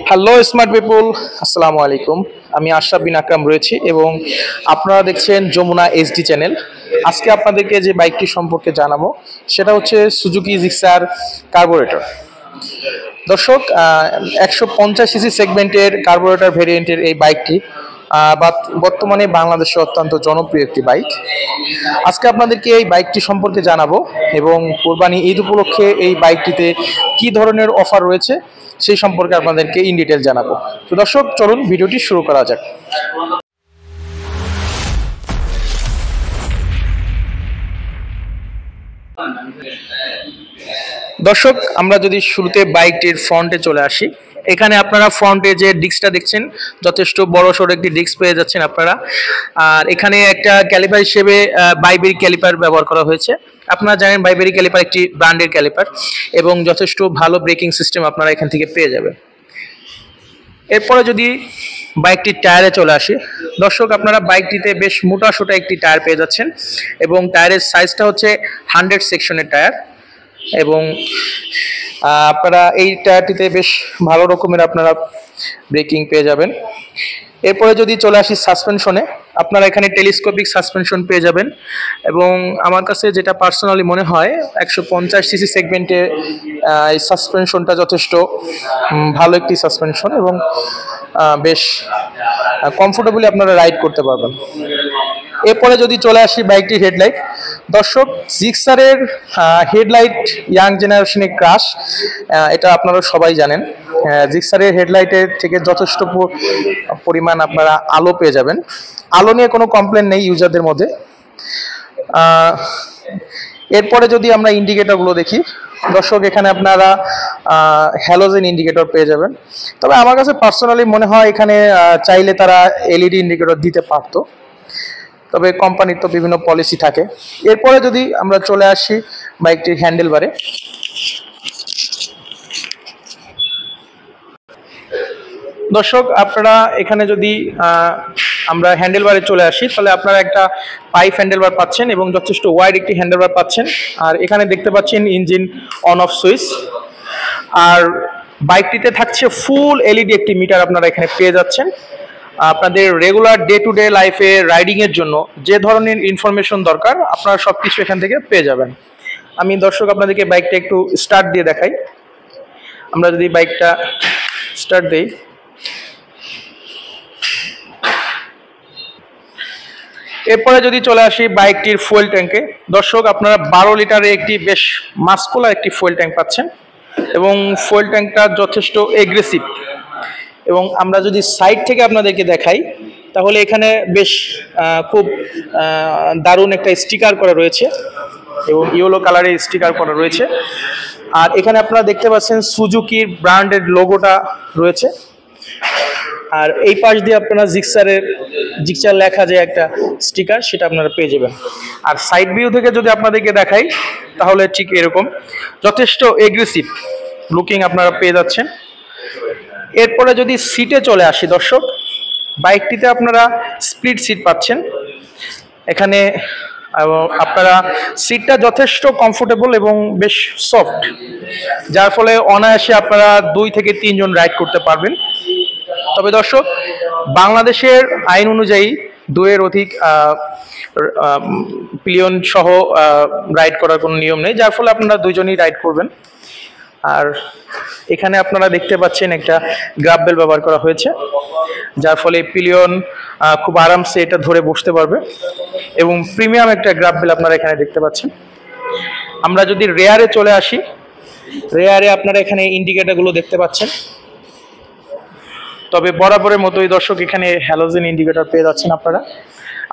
Hello smart people, আসসালামু আলাইকুম। আমি আশরাফ বিন আকরাম রয়েছি এবং আপনারা দেখছেন যমুনা এইচডি চ্যানেল। আজকে আপনাদেরকে যে বাইকটি সম্পর্কে জানাবো সেটা হচ্ছে সুজুকি জিক্সার কার্বোরেটর। দর্শক, 150 সিসি সেগমেন্টের কার্বোরেটর ভেরিয়েন্টের এই বাইকটি বর্তমানে বাংলাদেশে অত্যন্ত জনপ্রিয় একটি বাইক। আজকে আপনাদেরকে এই বাইকটি সম্পর্কে জানাবো এবং কোরবানি ঈদ উপলক্ষে এই বাইকটিতে কি ধরনের অফার রয়েছে সেই সম্পর্কে আপনাদেরকে ইন ডিটেল জানাবো। তো দর্শক, চলুন ভিডিওটি শুরু করা যাক। দর্শক, আমরা যদি শুরুতে বাইকটির ফ্রন্টে চলে আসি, এখানে আপনারা ফ্রন্টে যে ডিস্কটা দেখছেন যথেষ্ট বড় সড়ো একটি ডিস্ক পেয়ে যাচ্ছেন আপনারা। আর এখানে একটা ক্যালিপার হিসেবে বাইবেরি ক্যালিপার ব্যবহার করা হয়েছে। আপনারা জানেন বাইবেরি ক্যালিপার একটি ব্র্যান্ডের ক্যালিপার এবং যথেষ্ট ভালো ব্রেকিং সিস্টেম আপনারা এখান থেকে পেয়ে যাবেন। এরপরে যদি বাইকটির টায়ারে চলে আসি, দর্শক আপনারা বাইকটিতে বেশ মোটা সোটা একটি টায়ার পেয়ে যাচ্ছেন এবং টায়ারের সাইজটা হচ্ছে 100 সেকশনের টায়ার এবং আপনারা এই টায়ারটিতে বেশ ভালো রকমের আপনারা ব্রেকিং পেয়ে যাবেন। এরপরে যদি চলে আসি সাসপেনশনে, আপনারা এখানে টেলিস্কোপিক সাসপেনশন পেয়ে যাবেন এবং আমার কাছে যেটা পার্সোনালি মনে হয় 150 সিসি সেগমেন্টে এই সাসপেনশনটা যথেষ্ট ভালো একটি সাসপেনশন এবং বেশ কমফোর্টেবলি আপনারা রাইড করতে পারবেন। এরপরে যদি চলে আসি বাইকটির হেডলাইট, দর্শক জিক্সারের হেডলাইট ইয়াং জেনারেশনের ক্রাশ, এটা আপনারা সবাই জানেন। জিক্সারের হেডলাইটের থেকে যথেষ্ট পরিমাণ আপনারা আলো পেয়ে যাবেন। আলো নিয়ে কোনো কমপ্লেন নেই ইউজারদের মধ্যে। এরপরে যদি আমরা ইন্ডিকেটরগুলো দেখি, দর্শক এখানে আপনারা হ্যালোজেন ইন্ডিকেটর পেয়ে যাবেন। তবে আমার কাছে পার্সোনালি মনে হয় এখানে চাইলে তারা এলইডি ইন্ডিকেটর দিতে পারতো, তবে কোম্পানির তো বিভিন্ন পলিসি থাকে। এরপরে যদি আমরা চলে আসি বাইকটির হ্যান্ডেলবারে, দর্শক আপনারা এখানে যদি আমরা হ্যান্ডেলবারে চলে আসি তাহলে আপনারা একটা পাইপ হ্যান্ডেলবার পাচ্ছেন এবং যথেষ্ট ওয়াইড একটি হ্যান্ডেলবার পাচ্ছেন। আর এখানে দেখতে পাচ্ছেন ইঞ্জিন অন অফ সুইচ। আর বাইকটিতে থাকছে ফুল এলইডি একটি মিটার আপনারা এখানে পেয়ে যাচ্ছেন। আপনাদের রেগুলার ডে টু ডে লাইফে রাইডিংয়ের জন্য যে ধরনের ইনফরমেশন দরকার আপনারা সব কিছু এখান থেকে পেয়ে যাবেন। আমি দর্শক আপনাদেরকে বাইকটা একটু স্টার্ট দিয়ে দেখাই। আমরা যদি বাইকটা স্টার্ট দিই, এরপরে যদি চলে আসি বাইকটির ফুয়েল ট্যাঙ্কে, দর্শক আপনারা 12 লিটারের একটি বেশ মাস্কুলার একটি ফুয়েল ট্যাঙ্ক পাচ্ছেন এবং ফুয়েল ট্যাঙ্কটা যথেষ্ট এগ্রেসিভ। এবং আমরা যদি সাইড থেকে আপনাদেরকে দেখাই তাহলে এখানে বেশ খুব দারুণ একটা স্টিকার করা রয়েছে এবং ইয়েলো কালারের স্টিকার করা রয়েছে। আর এখানে আপনারা দেখতে পাচ্ছেন সুজুকির ব্র্যান্ডের লোগোটা রয়েছে। আর এই পাশ দিয়ে আপনারা জিক্সার লেখা যে একটা স্টিকার সেটা আপনারা পেয়ে যাবেন। আর সাইড ভিউ থেকে যদি আপনাদেরকে দেখাই তাহলে ঠিক এরকম যথেষ্ট এগ্রেসিভ লুকিং আপনারা পেয়ে যাচ্ছেন। এরপরে যদি সিটে চলে আসি, দর্শক বাইকটিতে আপনারা স্প্লিট সিট পাচ্ছেন এখানে। আপনারা সিটটা যথেষ্ট কমফোর্টেবল এবং বেশ সফট, যার ফলে অনায়াসে আপনারা 2 থেকে 3 জন রাইড করতে পারবেন। তবে দর্শক বাংলাদেশের আইন অনুযায়ী 2 এর অধিক পিলিয়ন সহ রাইড করার কোনো নিয়ম নেই, যার ফলে আপনারা 2 জনই রাইড করবেন। আর এখানে আপনারা দেখতে পাচ্ছেন একটা গ্রাব বেল ব্যবহার করা হয়েছে, যার ফলে পিলিয়ন খুব আরামসে এটা ধরে বসতে পারবে এবং প্রিমিয়াম একটা গ্রাব বেল আপনারা এখানে দেখতে পাচ্ছেন। আমরা যদি রেয়ারে চলে আসি, রেয়ারে আপনারা এখানে ইন্ডিকেটরগুলো দেখতে পাচ্ছেন। তবে বরাবরের মতোই দর্শক এখানে হ্যালোজেন ইন্ডিকেটর পেয়ে যাচ্ছেন আপনারা।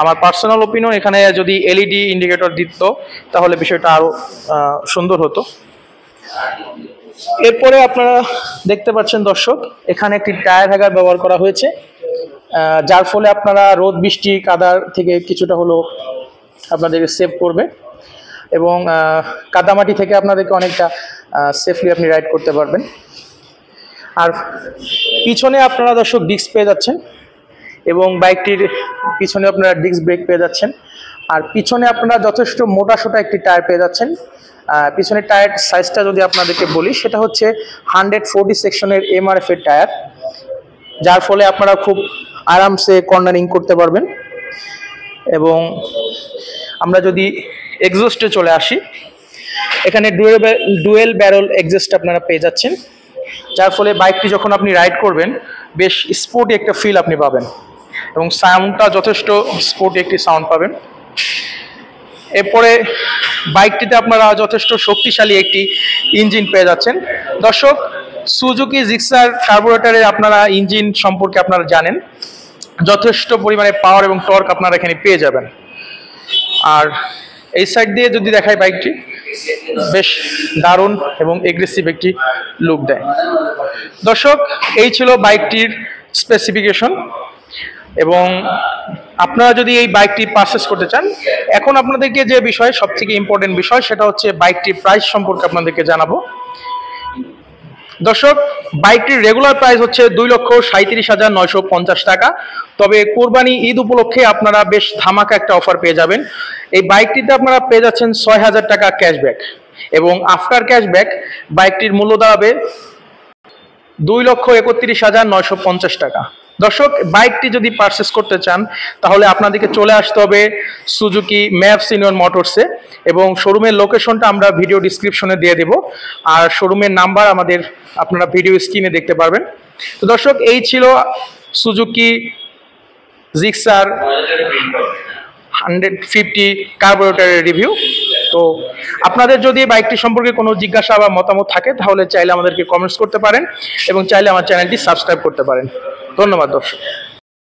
আমার পার্সোনাল ওপিনিয়ন এখানে যদি এলইডি ইন্ডিকেটর দিত তাহলে বিষয়টা আরও সুন্দর হতো। এরপরে আপনারা দেখতে পাচ্ছেন দর্শক এখানে একটি টায়ার হ্যাগার ব্যবহার করা হয়েছে, যার ফলে আপনারা রোদ বৃষ্টি কাদার থেকে কিছুটা হলেও আপনাদেরকে সেভ করবে এবং কাদামাটি থেকে আপনাদেরকে অনেকটা সেফলি আপনি রাইড করতে পারবেন। আর পিছনে আপনারা দর্শক ডিস্ক পেয়ে যাচ্ছেন এবং বাইকটির পিছনে আপনারা ডিস্ক ব্রেক পেয়ে যাচ্ছেন। আর পিছনে আপনারা যথেষ্ট মোটা সোটা একটি টায়ার পেয়ে যাচ্ছেন পিছনের টায়ার সাইজটা যদি আপনাদেরকে বলি, সেটা হচ্ছে 140 সেকশনের MRF এর টায়ার, যার ফলে আপনারা খুব আরামসে কর্নারিং করতে পারবেন। এবং আমরা যদি এক্সস্টে চলে আসি, এখানে ডুয়েল ব্যারেল এক্সস্ট আপনারা পেয়ে যাচ্ছেন, যার ফলে বাইকটি যখন আপনি রাইড করবেন বেশ স্পোর্টি একটা ফিল আপনি পাবেন এবং সাউন্ডটা যথেষ্ট স্পোর্টি একটি সাউন্ড পাবেন। এরপরে বাইকটিতে আপনারা যথেষ্ট শক্তিশালী একটি ইঞ্জিন পেয়ে যাচ্ছেন। দর্শক, সুজুকি জিক্সার কার্বোরেটরে আপনারা ইঞ্জিন সম্পর্কে আপনারা জানেন, যথেষ্ট পরিমাণে পাওয়ার এবং টর্ক আপনারা এখানে পেয়ে যাবেন। আর এই সাইড দিয়ে যদি দেখাই, বাইকটি বেশ দারুণ এবং এগ্রেসিভ একটি লুক দেয়। দর্শক, এই ছিল বাইকটির স্পেসিফিকেশন। এবং আপনারা যদি এই বাইকটি পারচেস করতে চান, এখন আপনাদেরকে যে বিষয়, সবথেকে ইম্পর্টেন্ট বিষয়, সেটা হচ্ছে বাইকটির প্রাইস সম্পর্কে আপনাদেরকে জানাবো। দর্শক, বাইকটির রেগুলার প্রাইস হচ্ছে 2,37,950 টাকা। তবে কোরবানি ঈদ উপলক্ষে আপনারা বেশ ধামাকা একটা অফার পেয়ে যাবেন। এই বাইকটিতে আপনারা পেয়ে যাচ্ছেন 6,000 টাকা ক্যাশব্যাক, এবং আফটার ক্যাশব্যাক বাইকটির মূল্য দাঁড়াবে 2,31,950 টাকা। দর্শক, বাইকটি যদি পারচেস করতে চান তাহলে আপনাদেরকে চলে আসতে হবে সুজুকি ম্যাভ সিনিয়র মোটরসে, এবং শোরুমের লোকেশনটা আমরা ভিডিও ডিসক্রিপশনে দিয়ে দেব, আর শোরুমের নাম্বার আপনারা ভিডিও স্ক্রিনে দেখতে পারবেন। তো দর্শক, এই ছিল সুজুকি জিক্সার 150 কার্বোরেটরের রিভিউ। তো আপনাদের যদি বাইকটি সম্পর্কে কোনো জিজ্ঞাসা বা মতামত থাকে তাহলে চাইলে আমাদেরকে কমেন্টস করতে পারেন এবং চাইলে আমার চ্যানেলটি সাবস্ক্রাইব করতে পারেন। ধন্যবাদ দর্শক।